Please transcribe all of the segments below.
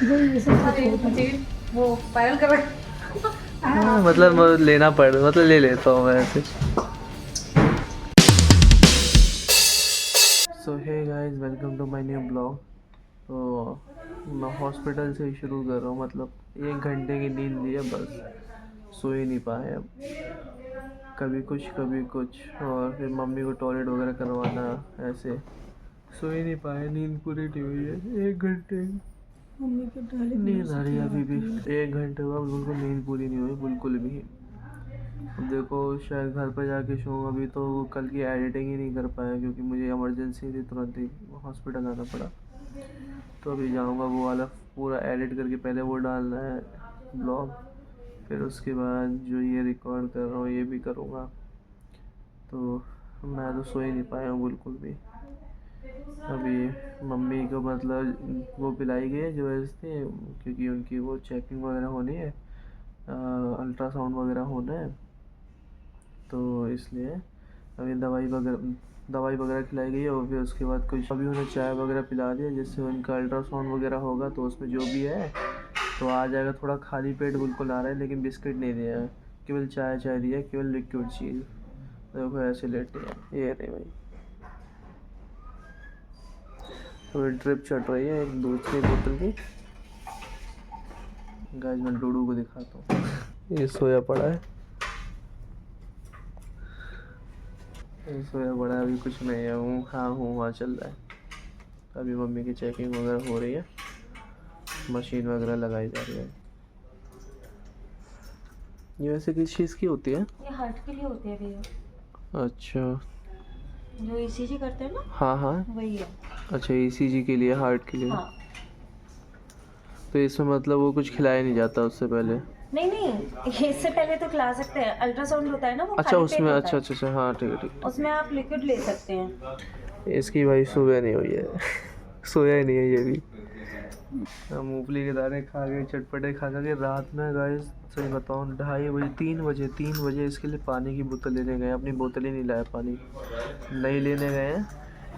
अरे मुझे वो पायल कर मतलब लेना पड़ मतलब ले लेता हूँ मैं ऐसे। So hey guys, welcome to my new blog. तो मैं हॉस्पिटल से ही शुरू कर रहा हूँ। मतलब 1 घंटे की नींद ली है, बस सो ही नहीं पाए अब। कभी कुछ और फिर मम्मी को टॉयलेट वगैरह करवाना, ऐसे सो ही नहीं पाए। नींद पूरी नहीं हुई है। 1 घंटे मम्मी के टॉयलेट नींद आ रही है अभी भी। 1 घंटे हुआ बिल्कुल नींद पूरी नहीं हुई, बिल्कुल भी। अब देखो शायद घर पर जाके सोऊं। अभी तो कल की एडिटिंग ही नहीं कर पाया क्योंकि मुझे इमरजेंसी थी, तुरंत ही हॉस्पिटल आना पड़ा। तो अभी जाऊंगा, वो वाला पूरा एडिट करके पहले वो डालना है ब्लॉग, फिर उसके बाद जो ये रिकॉर्ड कर रहा हूँ ये भी करूँगा। तो मैं तो सो ही नहीं पाया हूँ बिल्कुल भी। अभी मम्मी को मतलब वो पिलाई गई है जो थी, क्योंकि उनकी वो चेकिंग वगैरह होनी है, अल्ट्रासाउंड वगैरह होना है, तो इसलिए अभी दवाई वगैरह खिलाई गई है। और फिर उसके बाद कुछ अभी उन्हें चाय वगैरह पिला दिया, जिससे उनका अल्ट्रासाउंड वगैरह होगा तो उसमें जो भी है तो आ जाएगा। थोड़ा खाली पेट बिल्कुल आ रहा है, लेकिन बिस्किट नहीं दिया है, केवल चाय दिया है, केवल लिक्विड चीज़। देखो ऐसे लेटे हैं ये नहीं भाई। तो ड्रिप चट रही है एक दूसरी बोतल की। गाइस मैं डूडू को दिखाता हूँ, ये सोया पड़ा है, ये सोया पड़ा है, अभी कुछ नहीं है। वहाँ चल रहा है। अभी मम्मी की चेकिंग वगैरह हो रही है, मशीन वगैरह लगाई जा रही है। ये वैसे किस चीज़ की होती है? ये हार्ट के लिए होती है भैया, अच्छा, जो ईसीजी करते हैं ना, हाँ हाँ, वही है। अच्छा ईसीजी के लिए, हार्ट के लिए। हाँ। तो इसमें मतलब वो कुछ खिलाया नहीं जाता उससे पहले? नहीं, इससे पहले तो खिला सकते हैं। अल्ट्रासाउंड होता है ना, वो अच्छा खाली पेट उसमें, होता है। अच्छा हाँ ठीक है ठीक उसमें आप लिक्विड ले सकते हैं। है। इसकी भाई सुबह नहीं हुई है सोया ही नहीं है ये भी। मूंगफली के दाने खा के, चटपटे खा के रात में गाइस सही बताऊँ 2:30 3 बजे इसके लिए पानी की बोतल लेने गए। अपनी बोतल ही नहीं लाया, पानी नहीं लेने गए।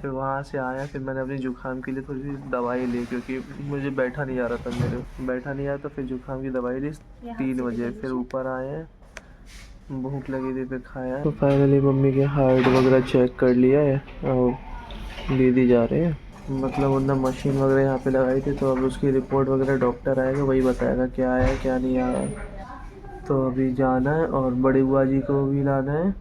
फिर वहाँ से आया, फिर मैंने अपनी जुकाम के लिए थोड़ी सी दवाई ली, क्योंकि मुझे बैठा नहीं जा रहा था तो फिर जुकाम की दवाई ली 3 बजे। फिर ऊपर आए, भूख लगी थी, फिर खाया। तो फाइनली मम्मी के हार्ट वगैरह चेक कर लिया है और दीदी जा रहे हैं। मतलब उन्होंने मशीन वगैरह यहाँ पे लगाई थी, तो अब उसकी रिपोर्ट वगैरह डॉक्टर आएगा, वही बताएगा क्या आया क्या नहीं आया। तो अभी जाना है, और बड़ी बुआ जी को भी लाना है,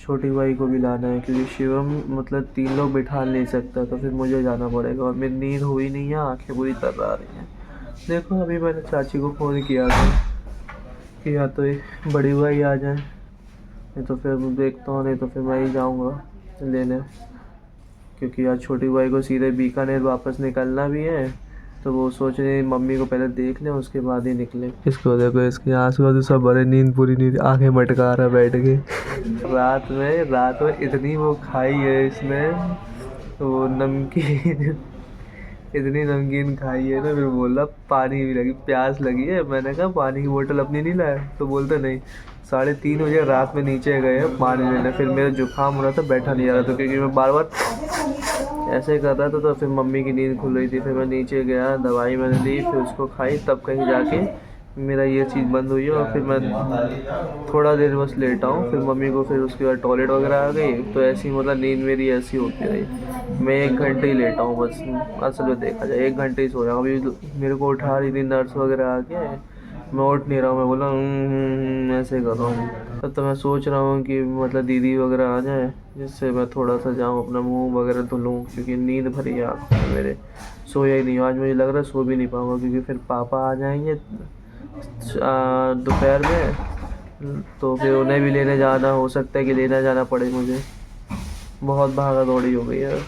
छोटी भाई को भी लाना है, क्योंकि शिवम मतलब 3 लोग बिठा नहीं सकता, तो फिर मुझे जाना पड़ेगा। और मेरी नींद हुई नहीं है, आंखें बुरी तरह आ रही हैं। देखो अभी मैंने चाची को फ़ोन किया था कि या तो बड़ी बुआ ही आ जाए, नहीं तो फिर देखता हूँ, नहीं तो फिर मैं ही जाऊँगा लेने, क्योंकि आज छोटी भाई को सीधे बीकानेर वापस निकलना भी है। तो वो सोच रहे मम्मी को पहले देख लें, उसके बाद ही निकले। इसको देखो, इसके आंसू आंसू सब भरे, नींद पूरी नहीं, आंखें मटका रहा बैठ के। रात में इतनी वो खाई है इसने, वो नमकीन इतनी नमकीन खाई है ना। फिर बोला पानी भी लगी, प्यास लगी है। मैंने कहा पानी की बोतल अपनी नहीं लाया, तो बोलते नहीं। 3:30 बजे रात में नीचे गए पानी लेने। फिर मेरा जुकाम हो रहा था, बैठा नहीं जा रहा था, क्योंकि मैं बार बार ऐसे ही कर रहा था। तो फिर मम्मी की नींद खुल रही थी, फिर मैं नीचे गया, दवाई मैंने ली, फिर उसको खाई, तब कहीं जाके मेरा ये चीज़ बंद हुई है। और फिर मैं थोड़ा देर बस लेटा हूँ, फिर मम्मी को, फिर उसके बाद टॉयलेट वगैरह आ गई। तो ऐसी मतलब नींद मेरी ऐसी होती रही। मैं 1 घंटे ही लेटा हूँ बस, असल में देखा जाए 1 घंटे ही सोया। अभी मेरे को उठा रही थी नर्स वगैरह आके, मैं उठ नहीं रहा हूँ। मैं बोला ऐसे कर रहा हूँ। तब तो मैं सोच रहा हूँ कि मतलब दीदी वगैरह आ जाए, जिससे मैं थोड़ा सा जाऊँ, अपना मुंह वगैरह धो लूँ, क्योंकि नींद भरी है आँखों में मेरे। सोया ही नहीं हूँ आज, मुझे लग रहा है सो भी नहीं पाऊँगा, क्योंकि फिर पापा आ जाएंगे दोपहर में, तो फिर उन्हें भी लेने जाना, हो सकता है कि लेना जाना पड़े मुझे। बहुत भागा दौड़ी हो गई है,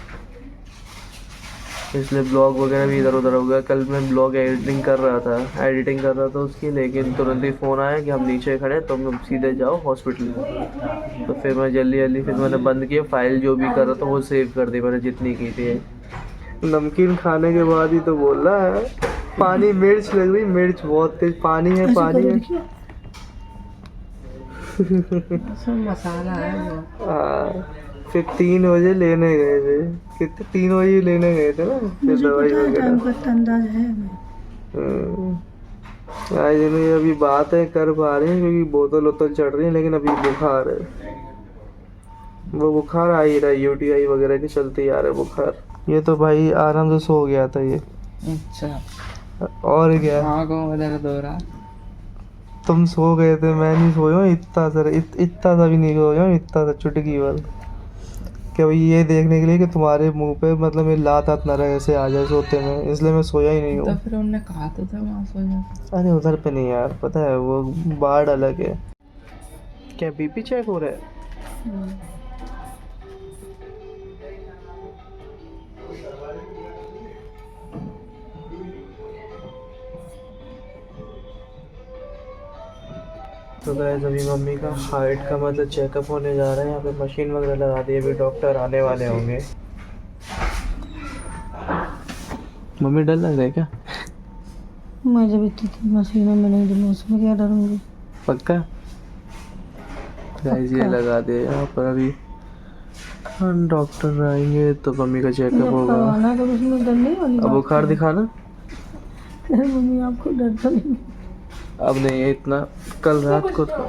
इसलिए ब्लॉग वगैरह भी इधर उधर हो गया। कल मैं ब्लॉग एडिटिंग कर रहा था उसकी, लेकिन तुरंत ही फ़ोन आया कि हम नीचे खड़े, तो हम सीधे जाओ हॉस्पिटल। तो फिर मैं जल्दी फिर मैंने बंद किया, फाइल जो भी कर रहा था वो सेव कर दी मैंने, जितनी की थी। नमकीन खाने के बाद ही तो बोल रहा है पानी, मिर्च लग रही, मिर्च बहुत तेज, पानी है पानी है। मसाला है वो। फिर 3 बजे लेने गए थे, कितने 3 बजे लेने गए थे ना, फिर दवाई वगैरह। टाइम का अंदाज है। गाइस ये अभी बातें कर पा रहे हैं क्योंकि बोतल वोतल चढ़ रही है, लेकिन अभी बुखार है। वो बुखार आ ही रहा है, यूटीआई वगैरह के चलते ही आ रहा है बुखार। ये तो भाई आराम से सो गया था ये। अच्छा, और क्या, आँखों में दर्द हो रहा। तुम सो गए थे, मैं नहीं सोया हूँ इतना सर, इतना सा भी नहीं सोया हूँ, इतना सा चुटकी भर। क्या भाई ये देखने के लिए कि तुम्हारे मुंह पे मतलब ये लात आत ना रहे ऐसे आ जाए सोते में, इसलिए मैं सोया ही नहीं तो हूँ। फिर उनने कहा तो था वहाँ सो जा। अरे उधर पे नहीं यार, पता है वो वार्ड अलग है। क्या बीपी चेक हो रहा है? तो गाइस अभी मम्मी का हार्ट का मतलब चेकअप होने जा रहा है। यहाँ पे मशीन वगैरह लगा दी है, अभी डॉक्टर आने वाले होंगे। मम्मी डर लग रहा है क्या? मैं जब इतनी मशीनों में नहीं दूँ उसमें क्या डरूंगी। पक्का? गाइस ये लगा दे यहाँ पर अभी। हाँ डॉक्टर आएंगे तो मम्मी का चेकअप होगा। करवाना तो उसमें डर नहीं वाली अब बुखार दिखाना? बात। मम्मी आपको डर तो नहीं? अब नहीं है इतना, कल रात को था।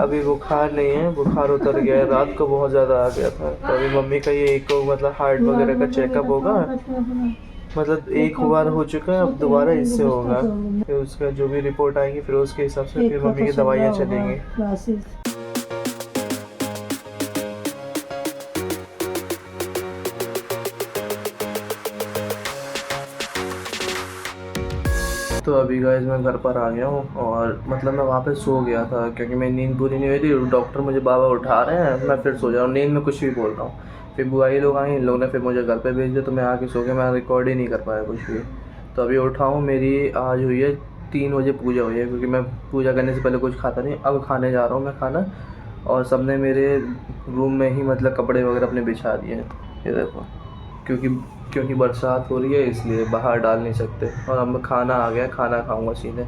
अभी बुखार नहीं है, बुखार उतर गया है, रात को बहुत ज़्यादा आ गया था। तो अभी मम्मी का ये एक मतलब हार्ट वगैरह का चेकअप होगा, मतलब एक बार हो चुका है, अब दोबारा इससे होगा। फिर उसका जो भी रिपोर्ट आएगी फिर उसके हिसाब से फिर मम्मी की दवाइयाँ चलेंगी। तो अभी गाइस मैं घर पर आ गया हूँ और मतलब मैं वहाँ पे सो गया था क्योंकि मेरी नींद पूरी नहीं हुई थी। डॉक्टर मुझे बाबा उठा रहे हैं, मैं फिर सो जा रहा हूँ, नींद में कुछ भी बोल रहा हूँ। फिर बुआई लोग आए, इन लोगों ने फिर मुझे घर पे भेज दिया, तो मैं आके सो गया, मैं रिकॉर्ड ही नहीं कर पाया कुछ भी। तो अभी उठा हूँ, मेरी आज हुई है 3 बजे पूजा हुई है, क्योंकि मैं पूजा करने से पहले कुछ खाता नहीं। अब खाने जा रहा हूँ मैं खाना, और सबने मेरे रूम में ही मतलब कपड़े वगैरह अपने बिछा दिए हैं, ये देखो। क्योंकि बरसात हो रही है इसलिए बाहर डाल नहीं सकते। और अब खाना आ गया, खाना खाऊंगा सीधे।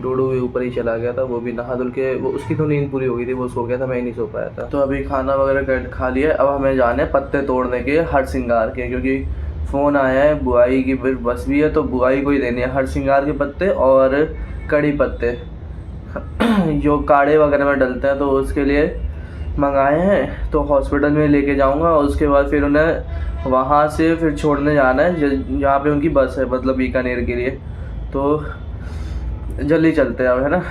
डोडू भी ऊपर ही चला गया था, वो भी नहा धुल के, वो उसकी तो नींद पूरी हो गई थी, वो सो गया था, मैं ही नहीं सो पाया था। तो अभी खाना वगैरह खा लिया। अब हमें जाने पत्ते तोड़ने के हरसिंगार के, क्योंकि फ़ोन आया है बुआई की फिर बस भी है, तो बुआई को ही देनी है हरसिंगार के पत्ते और कड़ी पत्ते जो काढ़े वगैरह में डलते हैं, तो उसके लिए मंगाए हैं। तो हॉस्पिटल में लेके जाऊंगा और उसके बाद फिर उन्हें वहाँ से फिर छोड़ने जाना है जहाँ पे उनकी बस है, मतलब बीकानेर के लिए। तो जल्दी चलते हैं अब, है ना,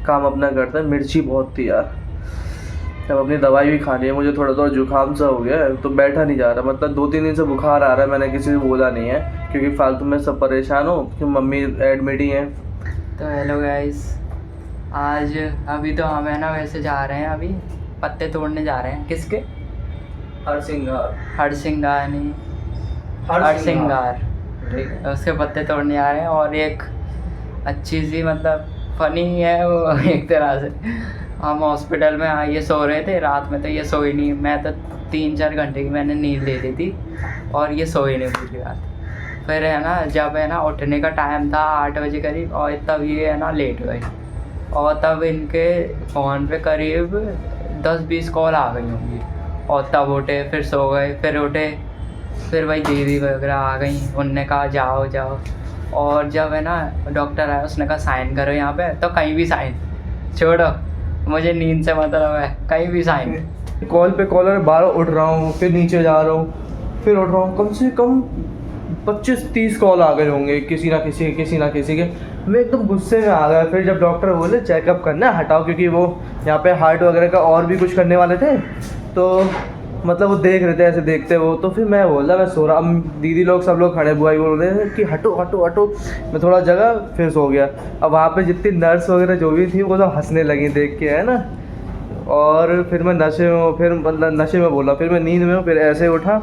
काम अपना करते हैं। मिर्ची बहुत थी यार। अब अपनी दवाई भी खानी है, मुझे थोड़ा थोड़ा जुकाम सा हो गया है, तो बैठा नहीं जा रहा। मतलब 2-3 दिन से बुखार आ रहा है, मैंने किसी से बोला नहीं है क्योंकि फालतू में सब परेशान हो कि मम्मी एडमिट ही हैं। तो हेलो गाइस, आज अभी तो हम है ना वैसे जा रहे हैं, अभी पत्ते तोड़ने जा रहे हैं। किसके? हरसिंगार। हरसिंगार नहीं, हरसिंगार, ठीक है, उसके पत्ते तोड़ने जा रहे हैं। और एक अच्छी सी मतलब फ़नी है वो एक तरह से, हम हॉस्पिटल में ये सो रहे थे रात में, तो ये सोई नहीं। मैं तो 3-4 घंटे की मैंने नींद ले ली थी और ये सोई नहीं पूरी रात। फिर है ना जब है ना उठने का टाइम था 8 बजे करीब, और तब ये है ना लेट गई, और तब इनके फ़ोन पे करीब 10-20 कॉल आ गई होंगी, और तब उठे, फिर सो गए, फिर उठे, फिर वही दीदी वगैरह आ गई, उनने कहा जाओ जाओ। और जब है ना डॉक्टर आया, उसने कहा साइन करो यहाँ पे, तो कहीं भी साइन, छोड़ो मुझे नींद से मतलब है, कहीं भी साइन। कॉल पे कॉलर, 12 उठ रहा हूँ, फिर नीचे जा रहा हूँ, फिर उठ रहा हूँ, कम से कम 25-30 कॉल आ गए होंगे किसी ना किसी के। मैं एकदम गुस्से में आ गया। फिर जब डॉक्टर बोले चेकअप करना हटाओ, क्योंकि वो यहाँ पे हार्ट वगैरह का और भी कुछ करने वाले थे, तो मतलब वो देख रहे थे ऐसे देखते वो। तो फिर मैं बोला मैं सो रहा, अब दीदी लोग सब लोग खड़े, बुआई बोल रहे थे कि हटो हटो हटो। मैं थोड़ा जगह फिर सो गया। अब वहाँ पे जितनी नर्स वगैरह जो भी थी वो सब हंसने लगी देख के, है ना। और फिर मैं नशे में, फिर मतलब नशे में बोला, फिर मैं नींद में हूँ, फिर ऐसे उठा,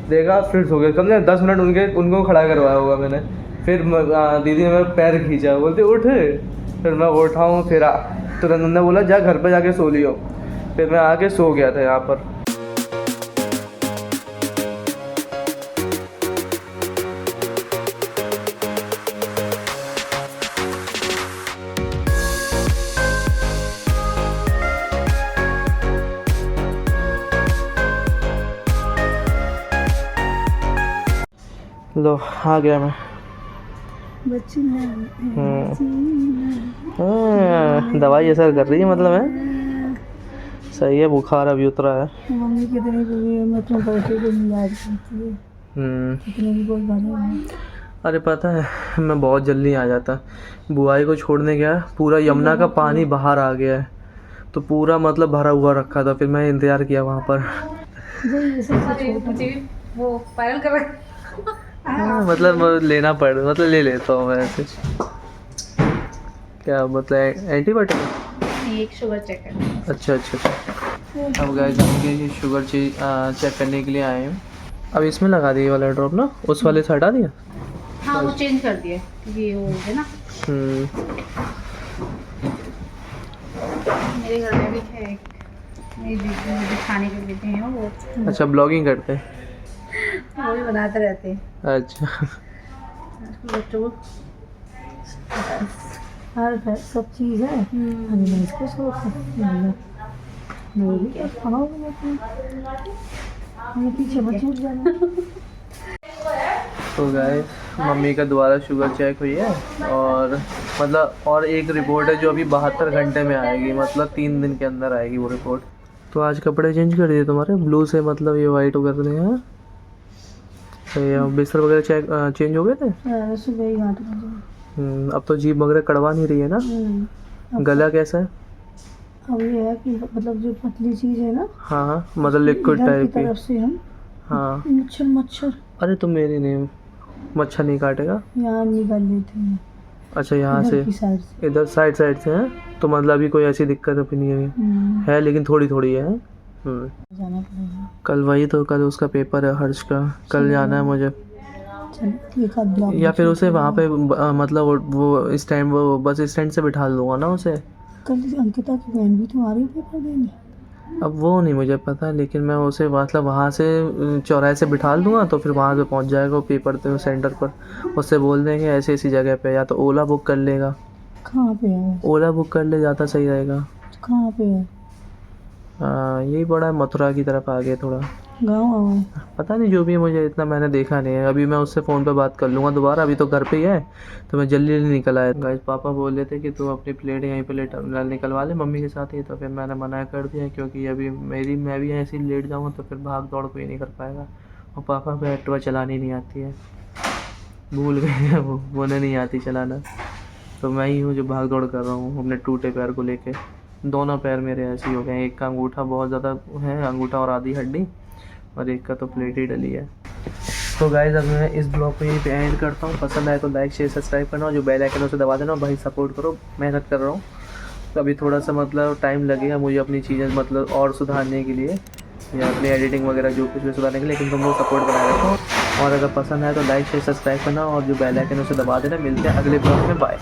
देखा, फिर सो गया। कम से कम 10 मिनट उनको खड़ा करवाया होगा मैंने। फिर दीदी ने मेरा पैर खींचा, बोलते उठ। फिर मैं उठा हूँ, फिर तुरंत उन्होंने बोला जा घर पे जाके सो लियो। फिर मैं आके सो गया था यहाँ पर। लो आ गया मैं। दवाई असर कर रही है मतलब है। सही है, बुखार अभी उतरा है। मम्मी कितनी बुरी है, मैं तो बैठे को याद करती है। कितने भी बोल रहे। अरे पता है, मैं बहुत जल्दी आ जाता। बुआई को छोड़ने गया, पूरा यमुना का पानी बाहर आ गया है, तो पूरा मतलब भरा हुआ रखा था। फिर मैं इंतज़ार किया वहाँ पर। वो पायल कर मतलब लेना पड़, मतलब ले लेता हूँ मैं ऐसे। क्या मतलब एंटीबायोटिक? एक शुगर चेक करना। अच्छा। अब गाइस हम ये शुगर चेक करने के लिए आए हैं। अब इसमें लगा दिए वाला ड्रॉप ना, उस वाले से हटा दिया। हाँ वो चेंज कर दिए, ये हो गया ना। मेरे घर में भी है एक, मेरी दीदी मुझे खाने के देते हैं वो। अच्छा, ब्लॉगिंग करते हैं, वो भी बनाते रहते हैं। अच्छा। बच्चों को हर सब चीज़ है। अभी मैं इसको सोच पीछे बच्चे उठ जाना। तो गाइस मम्मी का दोबारा शुगर चेक हुई है, और मतलब और एक रिपोर्ट है जो अभी 72 घंटे में आएगी, मतलब 3 दिन के अंदर आएगी वो रिपोर्ट। तो आज कपड़े चेंज कर दिए तुम्हारे, ब्लू से मतलब ये वाइट कर दिए हैं। तो बिस्तर वगैरह चेंज हो गए थे। सुबह ही 8 बजे। अब तो जीभ वगैरह कड़वा नहीं रही है ना। गला कैसा है? अब ये है कि मतलब जो पतली चीज़ है ना, हाँ मतलब लिक्विड इधर टाइप की तरफ से हम हाँ। मच्छर अरे तो मेरी नहीं, मच्छर नहीं काटेगा। यहाँ निकाल लेते हैं। अच्छा, यहाँ से साइड से, इधर साइड से है। तो मतलब अभी कोई ऐसी दिक्कत अभी नहीं है, लेकिन थोड़ी थोड़ी है। जाना पड़ेगा कल, वही तो कल उसका पेपर है हर्ष का, कल जाना है मुझे। या फिर उसे वहाँ पे मतलब वो स्टैंड, वो बस स्टैंड से बिठा लूँगा ना उसे। कल अंकिता की बहन भी तो आ रही है पेपर देने। अब वो नहीं मुझे पता, लेकिन मैं उसे मतलब वहाँ से चौराहे से बिठा दूँगा, तो फिर वहाँ से पहुँच जाएगा वो पेपर देने सेंटर पर। उससे बोल देंगे ऐसी ऐसी जगह पे, या तो ओला बुक कर लेगा। कहाँ पे है? ओला बुक कर ले, ज़्यादा सही रहेगा। कहाँ पे है? यही बड़ा मथुरा की तरफ आ गया, थोड़ा गाँव आवा है। पता नहीं, जो भी, मुझे इतना मैंने देखा नहीं है। अभी मैं उससे फ़ोन पे बात कर लूँगा दोबारा, अभी तो घर पे ही है, तो मैं जल्दी निकल आया। गाइस पापा बोल रहे थे कि तू अपनी प्लेट यहीं पे निकलवा ले मम्मी के साथ ही, तो फिर मैंने मना कर दिया, क्योंकि अभी मैं भी ऐसे ही लेट जाऊँगा तो फिर भाग दौड़ कोई नहीं कर पाएगा। और पापा को एक्टिवा चलानी नहीं आती है, भूल गए हैं वो, उन्हें नहीं आती चलाना। तो मैं ही हूँ जो भाग दौड़ कर रहा हूँ अपने टूटे पैर को लेके। दोनों पैर मेरे ऐसे ही हो गए हैं, एक का अंगूठा बहुत ज़्यादा है, अंगूठा और आधी हड्डी, और एक का तो प्लेट ही डली है। तो गाइस अब मैं इस ब्लॉग को यहीं पे एंड करता हूँ। पसंद आए तो लाइक शेयर सब्सक्राइब करना, और जो बेल आइकन उसे दबा देना। भाई सपोर्ट करो, मेहनत कर रहा हूँ, तो अभी थोड़ा सा मतलब टाइम लगेगा मुझे अपनी चीज़ें मतलब और सुधारने के लिए, या अपनी एडिटिंग वगैरह जो कुछ भी सुधारने के लिए, लेकिन तुम लोग सपोर्ट बनाए रखो। और अगर पसंद आए तो लाइक शेयर सब्सक्राइब करना, और जो बेल आइकन उसे दबा देना। मिलते हैं अगले ब्लॉग में, बाय।